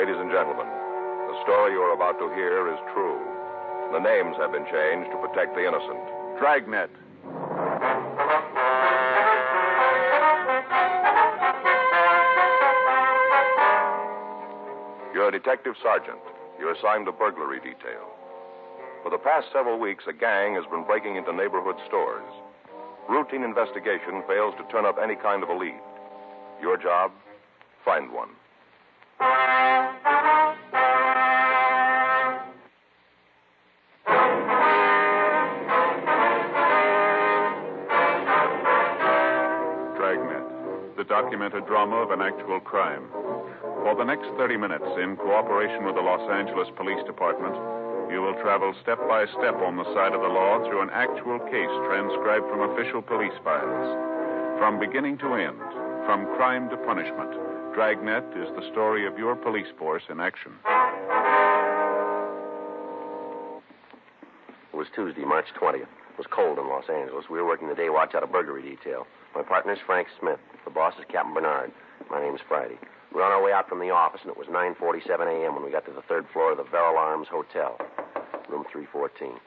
Ladies and gentlemen, the story you are about to hear is true. The names have been changed to protect the innocent. Dragnet. You're a detective sergeant. You're assigned to burglary detail. For the past several weeks, a gang has been breaking into neighborhood stores. Routine investigation fails to turn up any kind of a lead. Your job? Find one. Dragnet, the documented drama of an actual crime. For the next 30 minutes, in cooperation with the Los Angeles Police Department, you will travel step by step on the side of the law through an actual case transcribed from official police files. From beginning to end, from crime to punishment, Dragnet is the story of your police force in action. It was Tuesday, March 20th. It was cold in Los Angeles. We were working the day watch out of burglary detail. My partner's Frank Smith. The boss is Captain Bernard. My name's Friday. We were on our way out from the office, and it was 9:47 a.m. when we got to the third floor of the Verrill Arms Hotel, room 314.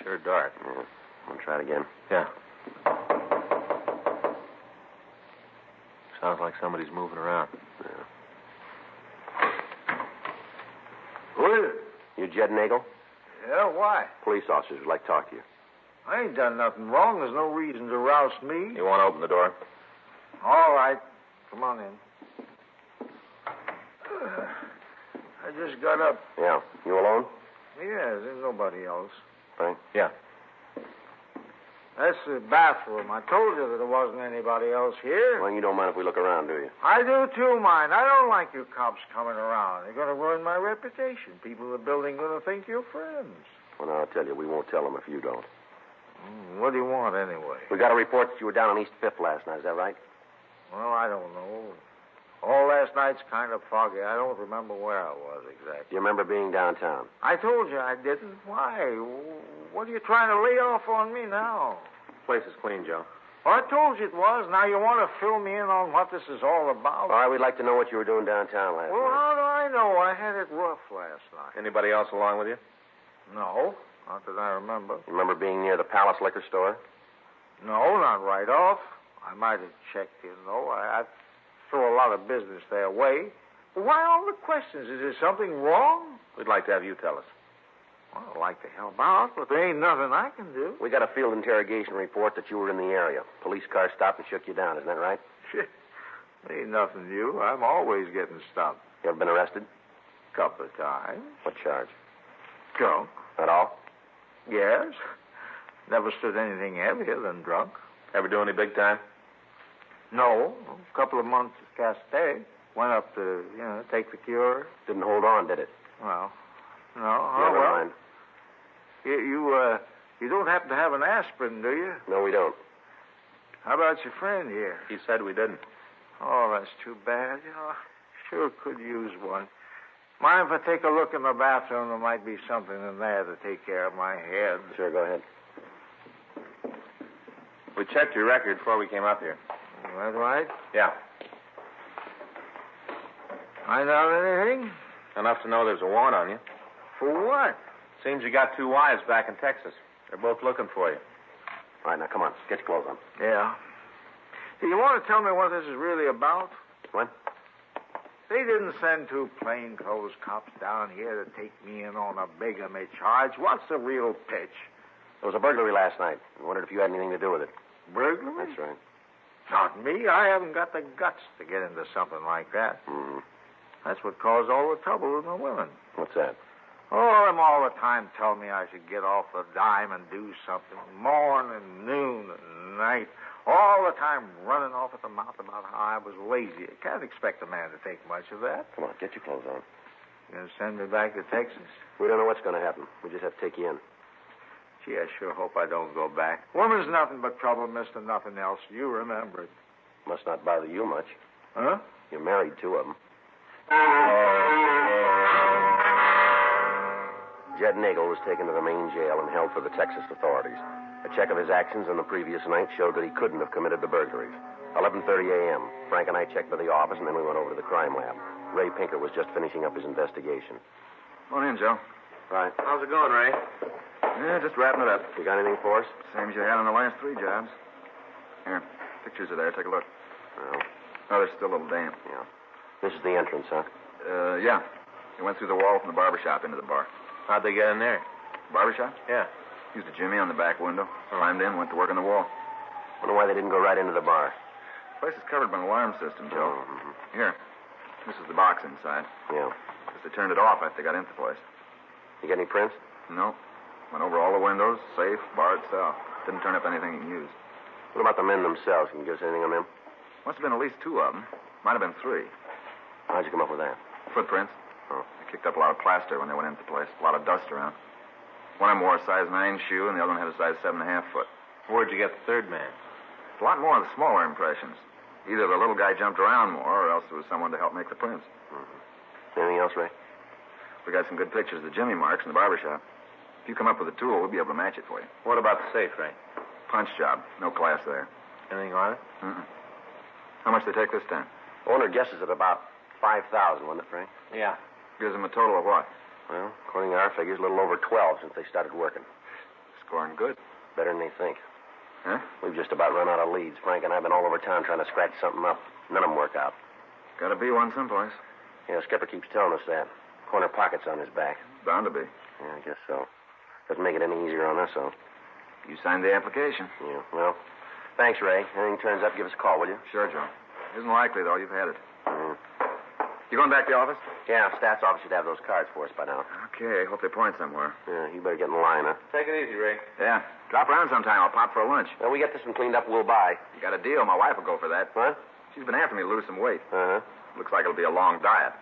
Sure dark. Yeah. Want to try it again? Yeah. Sounds like somebody's moving around. Yeah. Who is it? You Jed Nagel? Yeah, why? Police officers would like to talk to you. I ain't done nothing wrong. There's no reason to roust me. You want to open the door? All right. Come on in. I just got up. Yeah. You alone? Yeah, there's nobody else. Frank? Yeah. That's the bathroom. I told you that there wasn't anybody else here. Well, you don't mind if we look around, do you? I do too, mind. I don't like you cops coming around. You're going to ruin my reputation. People in the building going to think you're friends. Well, now, I'll tell you, we won't tell them if you don't. What do you want, anyway? We got a report that you were down on East 5th last night. Is that right? Well, I don't know. All last night's kind of foggy. I don't remember where I was exactly. Do you remember being downtown? I told you I didn't. Why? What are you trying to lay off on me now? Place is clean, Joe. Well, I told you it was. Now you want to fill me in on what this is all about? All right, we'd like to know what you were doing downtown last Well, night. how do I know? I had it rough last night. Anybody else along with you? No, not that I remember. You remember being near the Palace liquor store? No, not right off. I might have checked, you know. I throw a lot of business their way. But why all the questions? Is there something wrong? We'd like to have you tell us. Well, I'd like to help out, but there ain't nothing I can do. We got a field interrogation report that you were in the area. Police car stopped and shook you down. Isn't that right? Shit. Ain't nothing new. I'm always getting stopped. You ever been arrested? Couple of times. What charge? Drunk. At all? Yes. Never stood anything heavier than drunk. Ever do any big time? No. A couple of months at Castell. Went up to, take the cure. Didn't hold on, did it? Well, no. Never well. mind. You don't happen to have an aspirin, do you? No, we don't. How about your friend here? He said we didn't. Oh, that's too bad. Sure could use one. Mind if I take a look in the bathroom? There might be something in there to take care of my head. Sure, go ahead. We checked your record before we came up here. Is that right? Yeah. Find out anything? Enough to know there's a warrant on you. For what? Seems you got two wives back in Texas. They're both looking for you. All right, now, come on. Get your clothes on. Yeah. Do you want to tell me what this is really about? What? They didn't send two plainclothes cops down here to take me in on a bigamy charge. What's the real pitch? There was a burglary last night. I wondered if you had anything to do with it. Burglary? That's right. Not me. I haven't got the guts to get into something like that. Mm-hmm. That's what caused all the trouble with the women. What's that? Oh, them all the time tell me I should get off the dime and do something. Morning, noon, and night. All the time running off at the mouth about how I was lazy. You can't expect a man to take much of that. Come on, get your clothes on. You gonna send me back to Texas? We don't know what's going to happen. We just have to take you in. Gee, I sure hope I don't go back. Woman's nothing but trouble, mister, nothing else. You remember it. Must not bother you much. Huh? You're married, two of them. Jed Nagel was taken to the main jail and held for the Texas authorities. A check of his actions on the previous night showed that he couldn't have committed the burglaries. 11:30 a.m. Frank and I checked with the office, and then we went over to the crime lab. Ray Pinker was just finishing up his investigation. Come on in, Joe. Right. How's it going, Ray? Yeah, just wrapping it up. You got anything for us? Same as you had on the last 3 jobs. Here, pictures are there. Take a look. No. Oh, they're still a little damp. Yeah. This is the entrance, huh? Yeah. They went through the wall from the barber shop into the bar. How'd they get in there? Barber shop? Yeah. Used a jimmy on the back window. Climbed in, went to work on the wall. Wonder why they didn't go right into the bar. The place is covered by an alarm system, Joe. Mm-hmm. Here. This is the box inside. Yeah. Guess they turned it off after they got into the place. You got any prints? No. Went over all the windows, safe, bar itself. Didn't turn up anything you can use. What about the men themselves? Can you give us anything on them? Must have been at least 2 of them. Might have been 3. How'd you come up with that? Footprints. Oh. They kicked up a lot of plaster when they went into the place. A lot of dust around. One of them wore a size 9 shoe, and the other one had a size 7.5 foot. Where'd you get the third man? A lot more of the smaller impressions. Either the little guy jumped around more, or else there was someone to help make the prints. Mm-hmm. Anything else, Ray? We got some good pictures of the jimmy marks in the barber shop. If you come up with a tool, we'll be able to match it for you. What about the safe, Ray? Punch job. No class there. Anything on it? Mm-mm. How much they take this time? Owner guesses at about 5,000, wasn't it, Frank? Yeah. Gives them a total of what? Well, according to our figures, a little over 12 since they started working. Scoring good. Better than they think. Huh? We've just about run out of leads. Frank and I have been all over town trying to scratch something up. None of them work out. Gotta be one someplace. Yeah, Skipper keeps telling us that. Corner pockets on his back. Bound to be. Yeah, I guess so. Doesn't make it any easier on us, though. You signed the application. Yeah, well, thanks, Ray. Anything turns up, give us a call, will you? Sure, Joe. Isn't likely, though. You've had it. Mm. You going back to the office? Yeah, Stats office should have those cards for us by now. Okay. Hope they point somewhere. Yeah, you better get in line, huh? Take it easy, Ray. Yeah. Drop around sometime. I'll pop for a lunch. Well, we get this one cleaned up, we'll buy. You got a deal. My wife will go for that. What? She's been after me to lose some weight. Uh-huh. Looks like it'll be a long diet.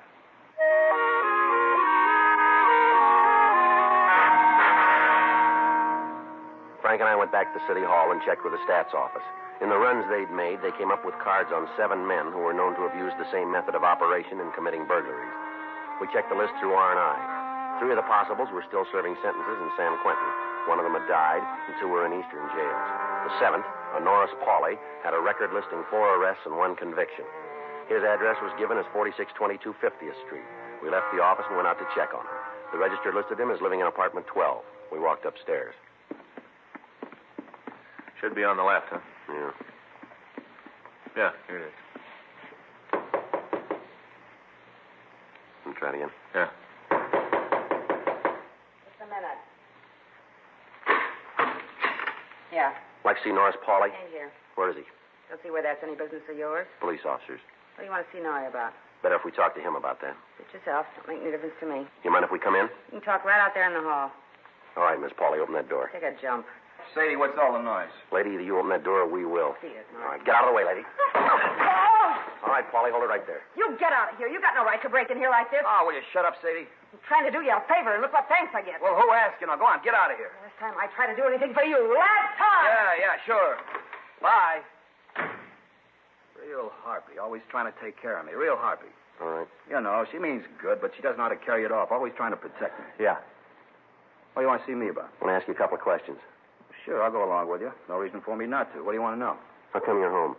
Frank and I went back to City Hall and checked with the Stats office. In the runs they'd made, they came up with cards on 7 men who were known to have used the same method of operation in committing burglaries. We checked the list through R&I. 3 of the possibles were still serving sentences in San Quentin. 1 of them had died, and 2 were in eastern jails. The 7th, a Norris Pauley, had a record listing 4 arrests and 1 conviction. His address was given as 4622 50th Street. We left the office and went out to check on him. The register listed him as living in apartment 12. We walked upstairs. Should be on the left, huh? Yeah. Yeah, here it is. Let me try it again. Yeah. Just a minute. Yeah, Like to see Norris Pauley? in here. Where is he? Don't see where that's any business of yours. Police officers. What do you want to see Norrie about? Better if we talk to him about that. Suit yourself. Don't make any difference to me. You mind if we come in? You can talk right out there in the hall. All right, Miss Pauley, open that door. Take a jump. Sadie, what's all the noise? Lady, either you open that door or we will. See it, All Norrie. right, get out of the way, lady. Oh! All right, Pauley, hold it right there. You get out of here. You got no right to break in here like this. Oh, will you shut up, Sadie? I'm trying to do you a favor, and look what thanks I get. Well, who asked you? Now, go on, get out of here. Last time I tried to do anything for you. Last time! Yeah, sure. Bye. Real harpy. Always trying to take care of me. Real harpy. All right. You know, she means good, but she doesn't know how to carry it off. Always trying to protect me. Yeah. What do you want to see me about? I want to ask you a couple of questions. Sure, I'll go along with you. No reason for me not to. What do you want to know? How come you're home?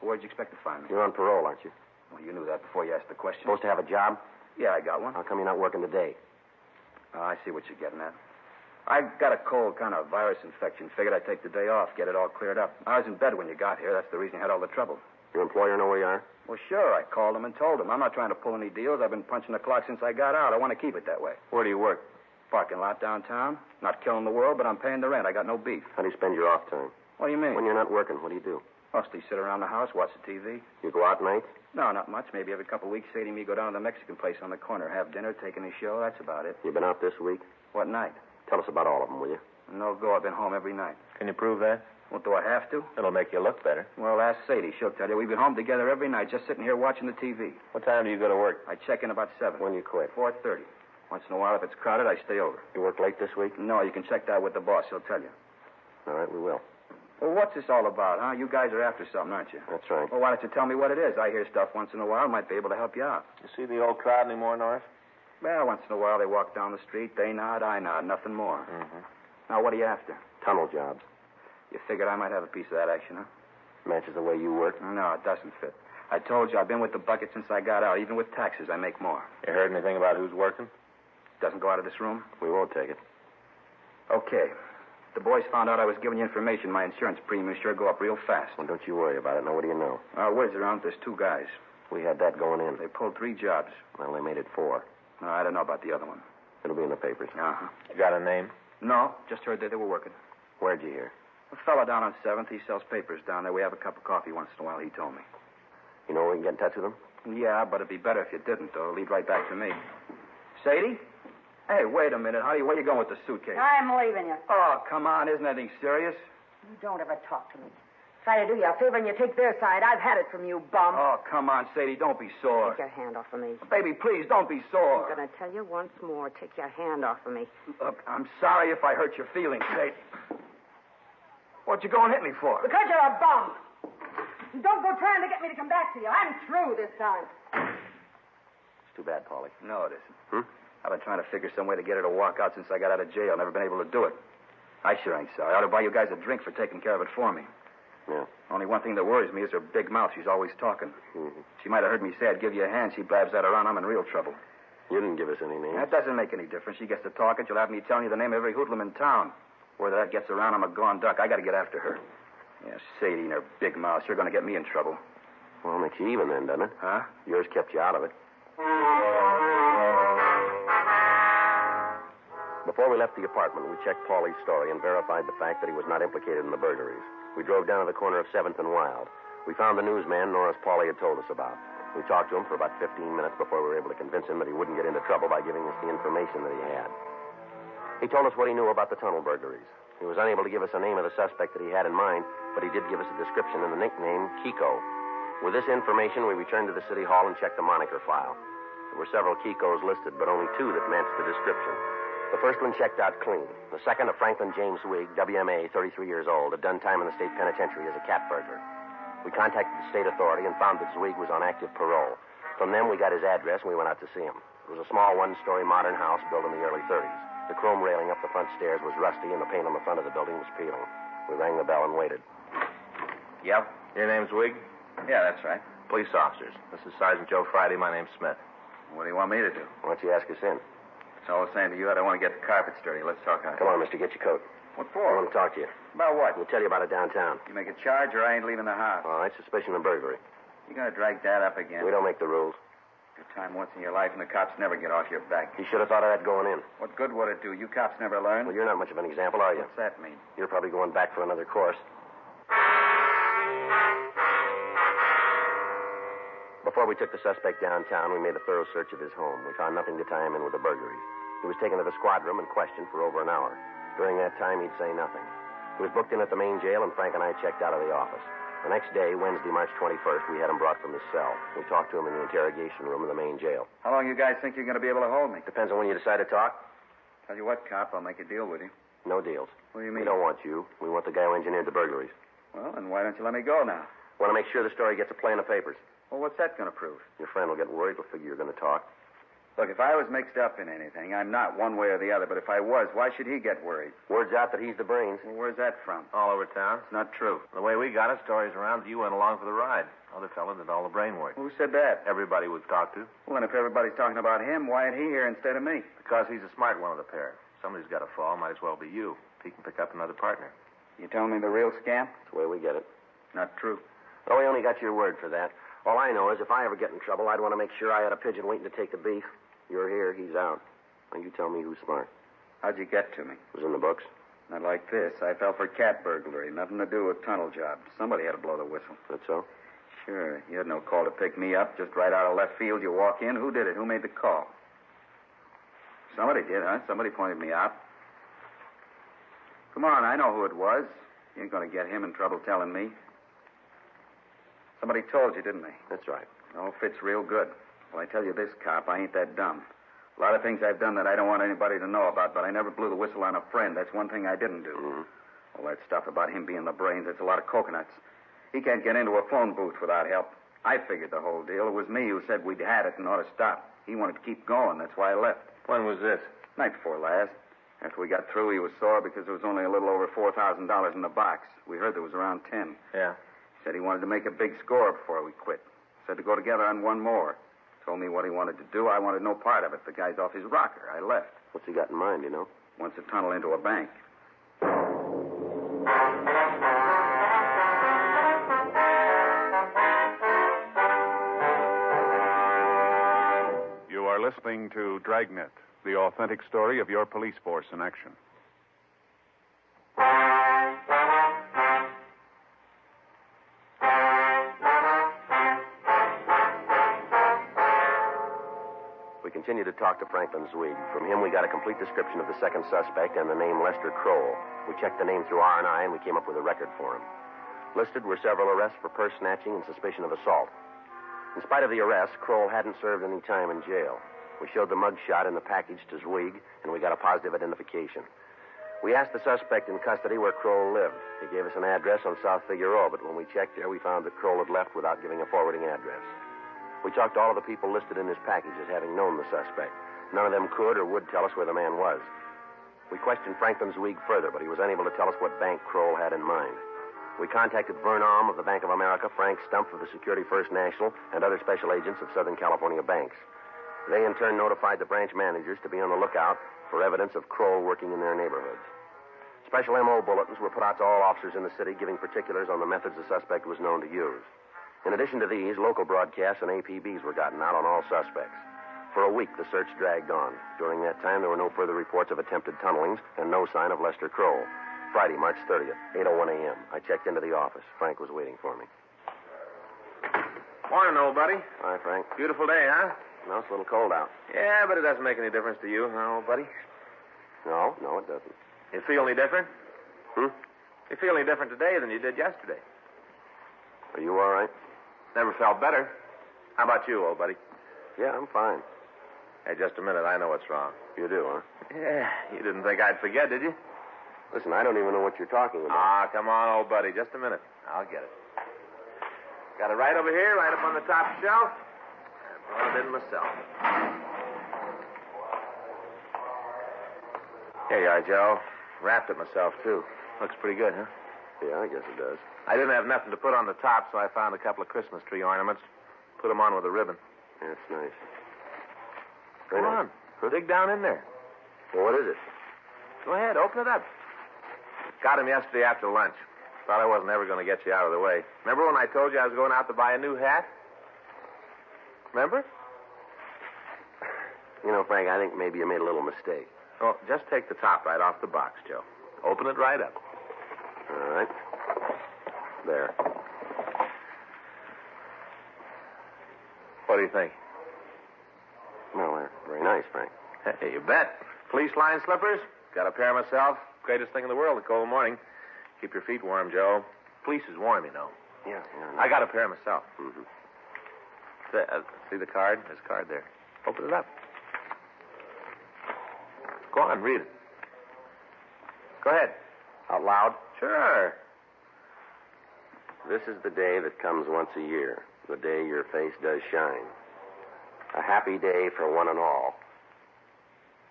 Where'd you expect to find me? You're on parole, aren't you? Well, you knew that before you asked the question. Supposed to have a job? Yeah, I got one. How come you're not working today? I see what you're getting at. I got a cold, kind of virus infection. Figured I'd take the day off, get it all cleared up. I was in bed when you got here. That's the reason you had all the trouble. Your employer know where you are? Well, sure. I called him and told him. I'm not trying to pull any deals. I've been punching the clock since I got out. I want to keep it that way. Where do you work? Parking lot downtown. Not killing the world, but I'm paying the rent. I got no beef. How do you spend your off time? What do you mean? When you're not working, what do you do? Mostly sit around the house, watch the TV. You go out nights? No, not much. Maybe every couple of weeks, Sadie and me go down to the Mexican place on the corner, have dinner, take in a show. That's about it. You been out this week? What night? Tell us about all of them, will you? No go. I've been home every night. Can you prove that? Well, do I have to? It'll make you look better. Well, ask Sadie. She'll tell you. We've been home together every night, just sitting here watching the TV. What time do you go to work? I check in about 7. When you quit? 4:30. Once in a while, if it's crowded, I stay over. You work late this week? No, you can check that with the boss. He'll tell you. All right, we will. Well, what's this all about, huh? You guys are after something, aren't you? That's right. Well, why don't you tell me what it is? I hear stuff once in a while. Might be able to help you out. You see the old crowd anymore, Norris? Well, once in a while they walk down the street. They nod, I nod. Nothing more. Mm-hmm. Now, what are you after? Tunnel jobs. You figured I might have a piece of that action, huh? Matches the way you work. No, it doesn't fit. I told you I've been with the bucket since I got out. Even with taxes, I make more. You heard anything about who's working? Doesn't go out of this room? We won't take it. Okay. The boys found out I was giving you information. My insurance premiums sure go up real fast. Well, don't you worry about it. Now, what do you know? Word's around there's 2 guys. We had that going in. They pulled 3 jobs. Well, they made it 4. No, I don't know about the other one. It'll be in the papers. Uh-huh. You got a name? No, just heard that they were working. Where'd you hear? A fella down on 7th, he sells papers down there. We have a cup of coffee once in a while, he told me. You know where we can get in touch with them? Yeah, but it'd be better if you didn't, though. It'll lead right back to me. Sadie? Hey, wait a minute, honey. Where you going with the suitcase? I'm leaving you. Oh, come on. Isn't anything serious? You don't ever talk to me. Try to do you a favor and you take their side. I've had it from you, bum. Oh, come on, Sadie. Don't be sore. Take your hand off of me. Baby, please, don't be sore. I'm going to tell you once more. Take your hand off of me. Look, I'm sorry if I hurt your feelings, Sadie. What'd you go and hit me for? Because you're a bum. Don't go trying to get me to come back to you. I'm through this time. It's too bad, Paulie. No, it isn't. I've been trying to figure some way to get her to walk out since I got out of jail. Never been able to do it. I sure ain't sorry. I ought to buy you guys a drink for taking care of it for me. Yeah. Only one thing that worries me is her big mouth. She's always talking. Mm-hmm. She might have heard me say I'd give you a hand. She blabs that around. I'm in real trouble. You didn't give us any names. That doesn't make any difference. She gets to talking. She'll have me telling you the name of every hoodlum in town. Whether that gets around, I'm a gone duck. I got to get after her. Yeah, Sadie and her big mouth. You're going to get me in trouble. Well, makes you even then, doesn't it? Huh? Yours kept you out of it. Before we left the apartment, we checked Paulie's story and verified the fact that he was not implicated in the burglaries. We drove down to the corner of 7th and Wild. We found the newsman Norris Paulie had told us about. We talked to him for about 15 minutes before we were able to convince him that he wouldn't get into trouble by giving us the information that he had. He told us what he knew about the tunnel burglaries. He was unable to give us a name of the suspect that he had in mind, but he did give us a description and the nickname Kiko. With this information, we returned to the city hall and checked the moniker file. There were several Kikos listed, but only 2 that matched the description. The first one checked out clean. The second, a Franklin James Wigg, WMA, 33 years old, had done time in the state penitentiary as a cat burglar. We contacted the state authority and found that Zwig was on active parole. From them, we got his address and we went out to see him. It was a small 1-story modern house built in the early 30s. The chrome railing up the front stairs was rusty and the paint on the front of the building was peeling. We rang the bell and waited. Yep. Your name's Wigg? Yeah, that's right. Police officers. This is Sergeant Joe Friday. My name's Smith. What do you want me to do? Why don't you ask us in? It's all the same to you. I don't want to get the carpets dirty. Let's talk on it. Come on, mister, get your coat. What I for? want to talk to you. About what? We'll tell you about it downtown. You make a charge or I ain't leaving the house. All right, suspicion of burglary. You gonna drag that up again? We don't make the rules. Good time once in your life and the cops never get off your back. You should have thought of that going in. What good would it do? You cops never learn. Well, you're not much of an example, are you? What's that mean? You're probably going back for another course. Before we took the suspect downtown, we made a thorough search of his home. We found nothing to tie him in with the burglaries. He was taken to the squad room and questioned for over an hour. During that time, he'd say nothing. He was booked in at the main jail, and Frank and I checked out of the office. The next day, Wednesday, March 21st, we had him brought from his cell. We talked to him in the interrogation room of the main jail. How long you guys think you're going to be able to hold me? Depends on when you decide to talk. Tell you what, cop, I'll make a deal with you. No deals. What do you We mean? don't want you. We want the guy who engineered the burglaries. Well, then why don't you let me go now? Want to make sure the story gets a play in the papers. Well, what's that going to prove? Your friend will get worried. He'll figure you're going to talk. Look, if I was mixed up in anything, I'm not one way or the other, but if I was, why should he get worried? Word's out that he's the brains. Well, where's that from? All over town. It's not true. The way we got it, stories around that you went along for the ride. Other fella did all the brain work. Who said that? Everybody we've talked to. Well, then if everybody's talking about him, why ain't he here instead of me? Because he's a smart one of the pair. Somebody's got to fall. Might as well be you. He can pick up another partner. You telling me the real scam? That's the way we get it. Not true. Oh, we only got your word for that. All I know is if I ever get in trouble, I'd want to make sure I had a pigeon waiting to take the beef. You're here, he's out. Now you tell me who's smart. How'd you get to me? It was in the books. Not like this. I fell for cat burglary. Nothing to do with tunnel jobs. Somebody had to blow the whistle. That's so? Sure. You had no call to pick me up. Just right out of left field, you walk in. Who did it? Who made the call? Somebody did, huh? Somebody pointed me out. Come on, I know who it was. You ain't going to get him in trouble telling me. Somebody told you, didn't they? That's right. It all fits real good. Well, I tell you this, cop, I ain't that dumb. A lot of things I've done that I don't want anybody to know about, but I never blew the whistle on a friend. That's one thing I didn't do. Mm-hmm. All that stuff about him being the brains, it's a lot of coconuts. He can't get into a phone booth without help. I figured the whole deal. It was me who said we'd had it and ought to stop. He wanted to keep going. That's why I left. When was this? Night before last. After we got through, he was sore because there was only a little over $4,000 in the box. We heard there was around 10. Yeah. Said he wanted to make a big score before we quit. Said to go together on one more. Told me what he wanted to do. I wanted no part of it. The guy's off his rocker. I left. What's he got in mind, you know? Wants to tunnel into a bank. You are listening to Dragnet, the authentic story of your police force in action. We continued to talk to Franklin Zweig. From him, we got a complete description of the second suspect and the name Lester Kroll. We checked the name through R&I, and we came up with a record for him. Listed were several arrests for purse snatching and suspicion of assault. In spite of the arrest, Kroll hadn't served any time in jail. We showed the mug shot in the package to Zweig, and we got a positive identification. We asked the suspect in custody where Kroll lived. He gave us an address on South Figueroa, but when we checked there, we found that Kroll had left without giving a forwarding address. We talked to all of the people listed in his package as having known the suspect. None of them could or would tell us where the man was. We questioned Franklin Zweig further, but he was unable to tell us what bank Kroll had in mind. We contacted Vern Alm of the Bank of America, Frank Stump of the Security First National, and other special agents of Southern California banks. They, in turn, notified the branch managers to be on the lookout for evidence of Kroll working in their neighborhoods. Special M.O. bulletins were put out to all officers in the city, giving particulars on the methods the suspect was known to use. In addition to these, local broadcasts and APBs were gotten out on all suspects. For a week, the search dragged on. During that time, there were no further reports of attempted tunnelings and no sign of Lester Kroll. Friday, March 30th, 8:01 a.m. I checked into the office. Frank was waiting for me. Morning, old buddy. Hi, Frank. Beautiful day, huh? No, it's a little cold out. Yeah, but it doesn't make any difference to you, huh, old buddy? No, it doesn't. You feel any different? Hmm? You feel any different today than you did yesterday? Are you all right? Never felt better. How about you, old buddy? Yeah, I'm fine. Hey, just a minute. I know what's wrong. You do, huh? Yeah. You didn't think I'd forget, did you? Listen, I don't even know what you're talking about. Ah, come on, old buddy. Just a minute. I'll get it. Got it right over here, right up on the top shelf. I brought it in myself. Here you are, Joe. Wrapped it myself, too. Looks pretty good, huh? Yeah, I guess it does. I didn't have nothing to put on the top, so I found a couple of Christmas tree ornaments. Put them on with a ribbon. Yeah, it's nice. Come on. Dig down in there. Well, what is it? Go ahead, open it up. Got him yesterday after lunch. Thought I wasn't ever going to get you out of the way. Remember when I told you I was going out to buy a new hat? Remember? You know, Frank, I think maybe you made a little mistake. Oh, just take the top right off the box, Joe. Open it right up. All right. There. What do you think? Well, they're very nice, Frank. Hey, you bet. Fleece line slippers. Got a pair myself. Greatest thing in the world, a cold morning. Keep your feet warm, Joe. Fleece is warm, you know. Yeah. I got a pair myself. Mm-hmm. See the card? There's a card there. Open it up. Go on, read it. Go ahead. Out loud? Sure. This is the day that comes once a year, the day your face does shine. A happy day for one and all,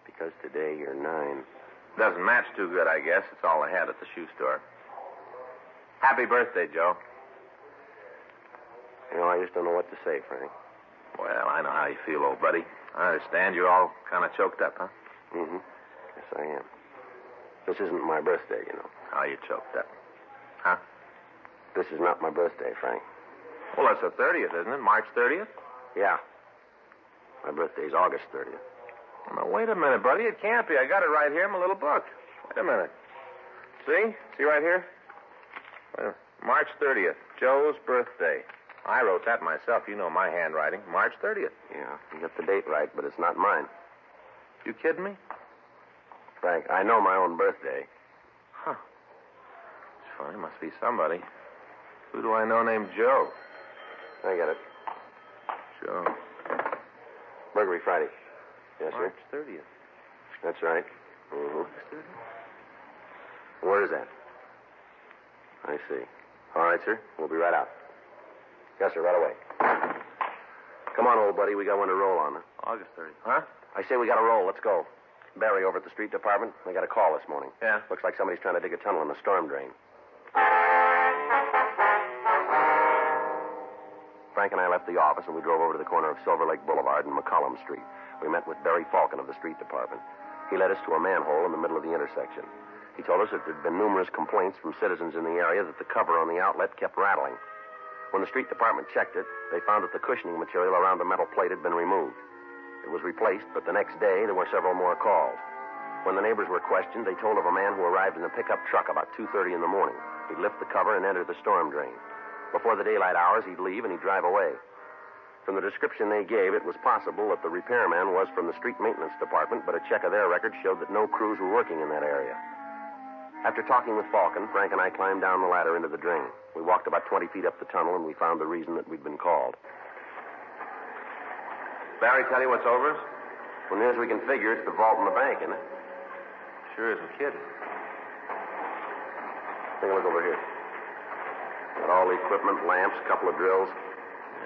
because today you're 9. Doesn't match too good, I guess. It's all I had at the shoe store. Happy birthday, Joe. You know, I just don't know what to say, Frank. Well, I know how you feel, old buddy. I understand you're all kind of choked up, huh? Mm-hmm. Yes, I am. This isn't my birthday, you know. How you choked up? Huh? This is not my birthday, Frank. Well, it's the 30th, isn't it? March 30th? Yeah. My birthday's August 30th. Now, wait a minute, buddy. It can't be. I got it right here in my little book. Wait a minute. See? See right here? March 30th, Joe's birthday. I wrote that myself. You know my handwriting. March 30th. Yeah, you got the date right, but it's not mine. You kidding me? Frank, I know my own birthday. Huh. It's funny. Must be somebody. Who do I know named Joe? I got it. Joe. Burglary Friday. Yes, March sir? 30th. That's right. Mm-hmm. March 30th? Where is that? I see. All right, sir. We'll be right out. Yes, sir, right away. Come on, old buddy. We got one to roll on. August 30th. Huh? I say we got to roll. Let's go. Barry over at the street department. I got a call this morning. Yeah? Looks like somebody's trying to dig a tunnel in the storm drain. Frank and I left the office, and we drove over to the corner of Silver Lake Boulevard and McCollum Street. We met with Barry Falcon of the street department. He led us to a manhole in the middle of the intersection. He told us that there had been numerous complaints from citizens in the area that the cover on the outlet kept rattling. When the street department checked it, they found that the cushioning material around the metal plate had been removed. It was replaced, but the next day there were several more calls. When the neighbors were questioned, they told of a man who arrived in a pickup truck about 2:30 in the morning. He'd lift the cover and enter the storm drain. Before the daylight hours, he'd leave and he'd drive away. From the description they gave, it was possible that the repairman was from the street maintenance department, but a check of their records showed that no crews were working in that area. After talking with Falcon, Frank and I climbed down the ladder into the drain. We walked about 20 feet up the tunnel, and we found the reason that we'd been called. Barry tell you what's over us? Well, near as we can figure, it's the vault in the bank, isn't it? Sure isn't kidding. Take a look over here. Got all the equipment, lamps, couple of drills.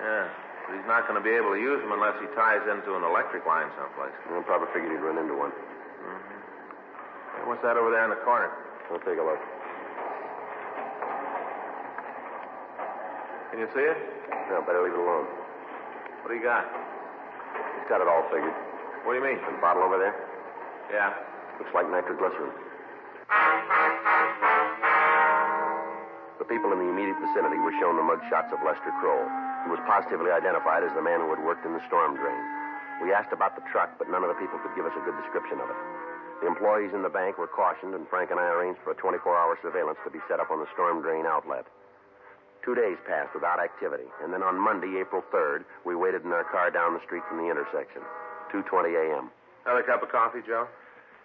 Yeah, but he's not going to be able to use them unless he ties into an electric line someplace. I probably figured he'd run into one. Hey, what's that over there in the corner? We'll take a look. Can you see it? No, better leave it alone. What do you got? He's got it all figured. What do you mean? The bottle over there? Yeah. Looks like nitroglycerin. The people in the immediate vicinity were shown the mug shots of Lester Kroll. He was positively identified as the man who had worked in the storm drain. We asked about the truck, but none of the people could give us a good description of it. The employees in the bank were cautioned, and Frank and I arranged for a 24-hour surveillance to be set up on the storm drain outlet. 2 days passed without activity, and then on Monday, April 3rd, we waited in our car down the street from the intersection. 2:20 a.m. Another cup of coffee, Joe?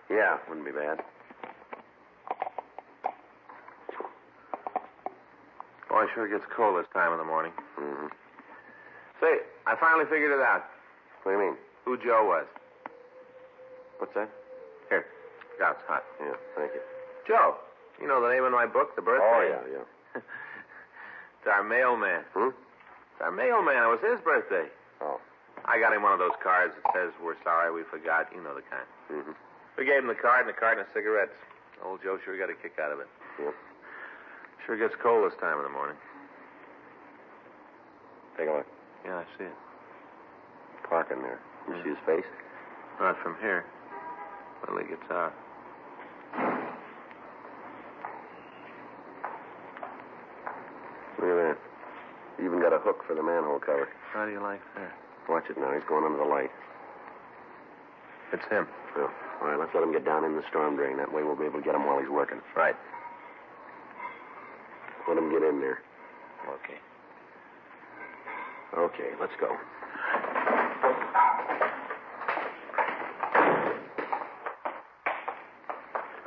Yeah, wouldn't be bad. Boy, sure gets cold this time in the morning. Mm-hmm. Say, I finally figured it out. What do you mean? Who Joe was. What's that? Here. God, it's hot. Yeah, thank you. Joe. You know the name of my book, The Birthday? Oh, yeah. It's our mailman. It's our mailman. It was his birthday. Oh. I got him one of those cards that says, "We're sorry we forgot." You know the kind. Mm-hmm. We gave him the card and a carton of cigarettes. Old Joe sure got a kick out of it. Yeah. Sure gets cold this time in the morning. Take a look. Yeah, I see it. Parking there. You see his face? Not from here. Well, he gets out. Look at that. He even got a hook for the manhole cover. How do you like that? Watch it now. He's going under the light. It's him. Oh. All right, let's let him get down in the storm drain. That way we'll be able to get him while he's working. Right. Let him get in there. Okay. Okay, let's go.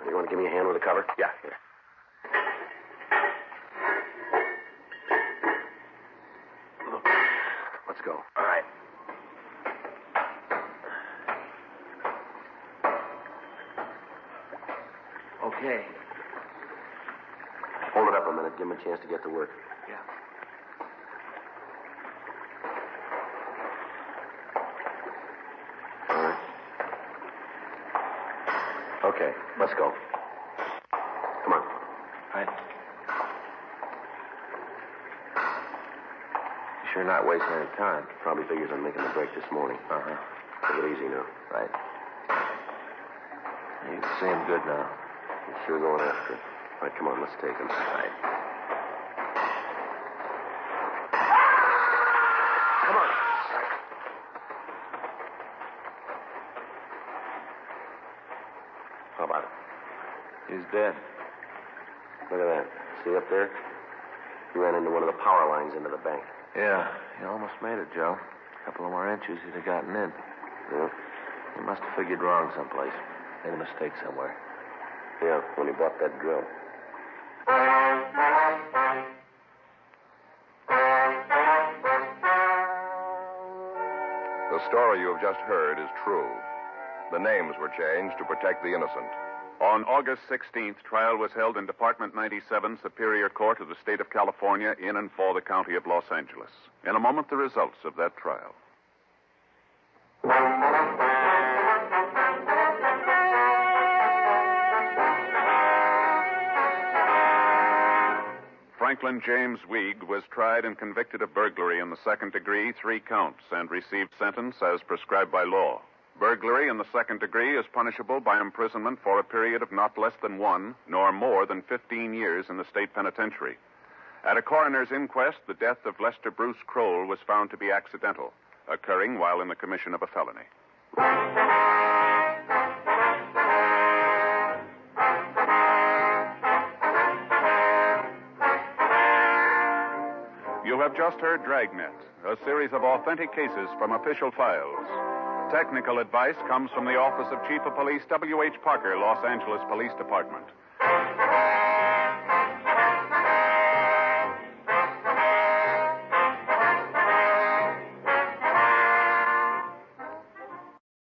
You want to give me a hand with the cover? Yeah, here. Let's go. All right. Okay. Hold it up a minute. Give him a chance to get to work. Yeah. All right. Okay, let's go. Come on. Right. You sure not wasting any time. Probably figures on making the break this morning. Uh-huh. Take it easy now. Right. You can see him good now. He's sure going after it. All right, come on, let's take him. Right. Come on. How about it? He's dead. Look at that. See up there? He ran into one of the power lines into the bank. Yeah, he almost made it, Joe. A couple of more inches, he'd have gotten in. Yeah? He must have figured wrong someplace. Made a mistake somewhere. Yeah, when he bought that drill. The story you have just heard is true. The names were changed to protect the innocent. On August 16th, trial was held in Department 97, Superior Court of the State of California, in and for the County of Los Angeles. In a moment, the results of that trial. Franklin James Weig was tried and convicted of burglary in the second degree, 3 counts, and received sentence as prescribed by law. Burglary in the second degree is punishable by imprisonment for a period of not less than 1, nor more than 15 years in the state penitentiary. At a coroner's inquest, the death of Lester Bruce Kroll was found to be accidental, occurring while in the commission of a felony. You have just heard Dragnet, a series of authentic cases from official files. Technical advice comes from the Office of Chief of Police W.H. Parker, Los Angeles Police Department.